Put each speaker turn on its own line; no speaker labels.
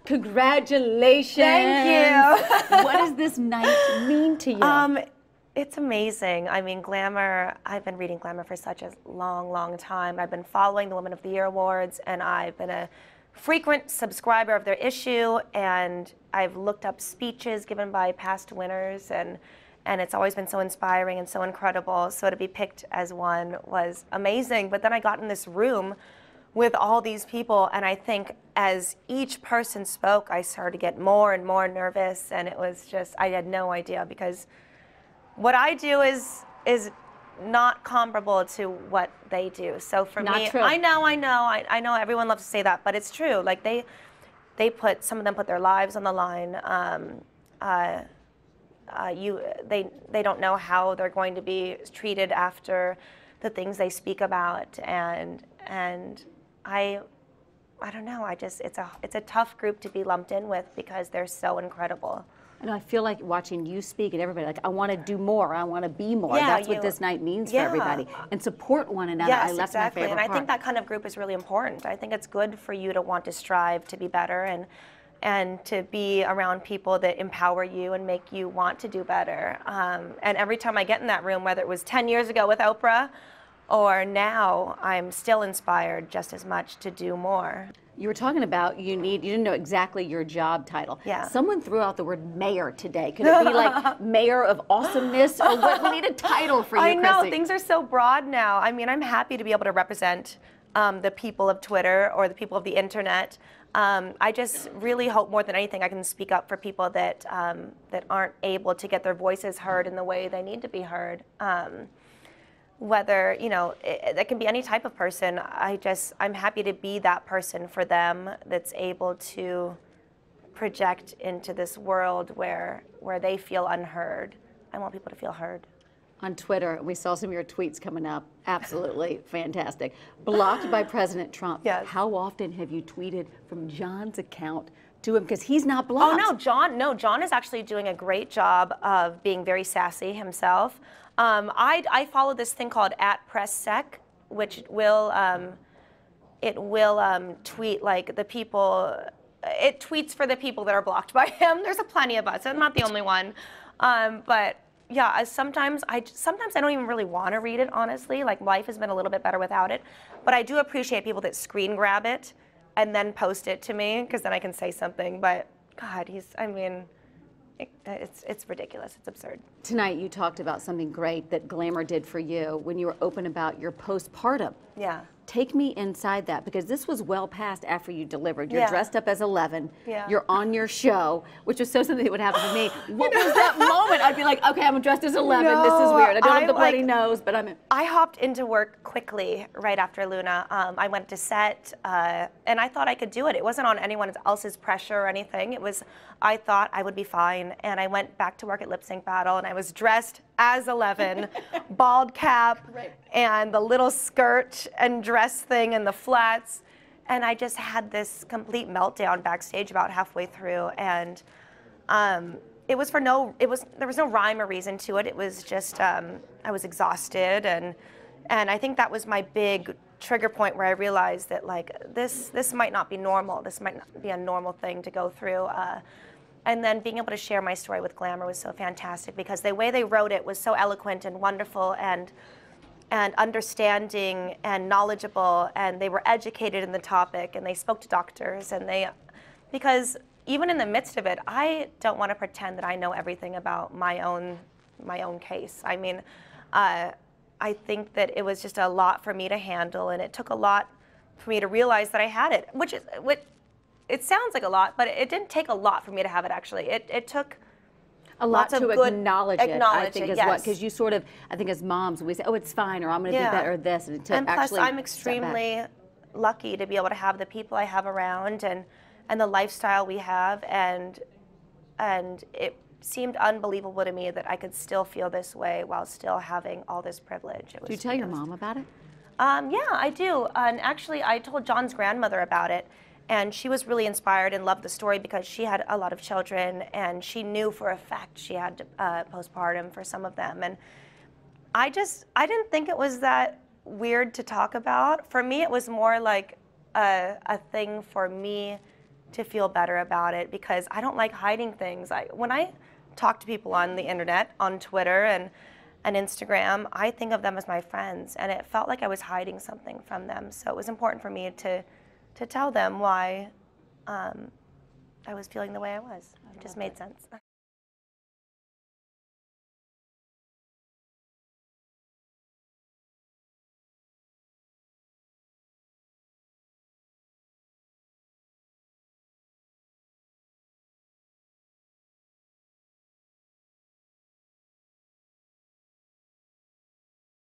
Congratulations.
Thank you.
What does this night mean to you?
It's amazing. I mean, Glamour, I've been reading Glamour for such a long, long time. I've been following the Women of the Year Awards, and I've been a frequent subscriber of their issue, and I've looked up speeches given by past winners, and it's always been so inspiring and so incredible. So to be picked as one was amazing. But then I got in this room with all these people, and I think as each person spoke, I started to get more and more nervous, and it was just, I had no idea, because what I do is not comparable to what they do. So for me,
true.
I know everyone loves to say that, but it's true. Like some of them put their lives on the line. They don't know how they're going to be treated after the things they speak about, and I don't know. It's a tough group to be lumped in with because they're so incredible.
And I feel like watching you speak and everybody, like, I want to do more, I want to be more.
Yeah,
That's what this night means for everybody. And support one another.
Yes,
I left
exactly.
my favorite
And I
part.
think that kind of group is really important. I think it's good for you to want to strive to be better and to be around people that empower you and make you want to do better. And every time I get in that room, whether it was 10 years ago with Oprah or now, I'm still inspired just as much to do more.
You were talking about you didn't know exactly your job title.
Yeah.
Someone threw out the word mayor today. Could it be like mayor of awesomeness? Or what? We need a title for you,
I know,
Chrissy.
things are so broad now. I mean, I'm happy to be able to represent the people of Twitter or the people of the internet. I just really hope more than anything I can speak up for people that aren't able to get their voices heard in the way they need to be heard. Whether, that can be any type of person. I'm happy to be that person for them that's able to project into this world where they feel unheard. I want people to feel heard.
On Twitter, we saw some of your tweets coming up. Absolutely fantastic. Blocked by President Trump.
Yes.
How often have you tweeted from John's account to him? Because he's not blocked.
Oh, John is actually doing a great job of being very sassy himself. I follow this thing called @PressSec, which will tweet like the people. It tweets for the people that are blocked by him. There's plenty of us. I'm not the only one. But yeah, sometimes I don't even really want to read it, honestly. Like, life has been a little bit better without it. But I do appreciate people that screen grab it and then post it to me, because then I can say something. But God, it's ridiculous. It's absurd.
Tonight you talked about something great that Glamour did for you when you were open about your postpartum.
Yeah.
Take me inside that, because this was well past after you delivered. You're
Yeah.
dressed up as 11.
Yeah.
You're on your show, which was so something that would happen to me. What was that moment? I'd be like, okay, I'm dressed as 11. This is weird. I don't have the bloody nose, but I'm in.
I hopped into work quickly right after Luna. I went to set, and I thought I could do it. It wasn't on anyone else's pressure or anything. I thought I would be fine. And I went back to work at Lip Sync Battle, and I was dressed as 11, bald cap,
Right.
and the little skirt and dress thing and the flats. And I just had this complete meltdown backstage about halfway through. And there was no rhyme or reason to it. It was just, I was exhausted. And I think that was my big trigger point where I realized that, like, this might not be normal. This might not be a normal thing to go through. And then being able to share my story with Glamour was so fantastic, because the way they wrote it was so eloquent and wonderful and understanding and knowledgeable, and they were educated in the topic, and they spoke to doctors, and because even in the midst of it, I don't want to pretend that I know everything about my own case. I mean, I think that it was just a lot for me to handle, and it took a lot for me to realize that I had it, which it sounds like a lot, but it didn't take a lot for me to have it, actually. It took
a lot to acknowledge it, I think, is
yes.
what, because you sort of, I think as moms, we say, oh, it's fine, or I'm going to do that, or this, and to
and plus,
actually
I'm extremely lucky to be able to have the people I have around and the lifestyle we have, and it seemed unbelievable to me that I could still feel this way while still having all this privilege.
Do you tell your mom about it?
Yeah, I do. And actually, I told John's grandmother about it. And she was really inspired and loved the story, because she had a lot of children, and she knew for a fact she had postpartum for some of them. And I didn't think it was that weird to talk about. For me, it was more like a thing for me to feel better about it, because I don't like hiding things. When I talk to people on the internet, on Twitter and Instagram, I think of them as my friends, and it felt like I was hiding something from them. So it was important for me to tell them why I was feeling the way I was. It just made sense.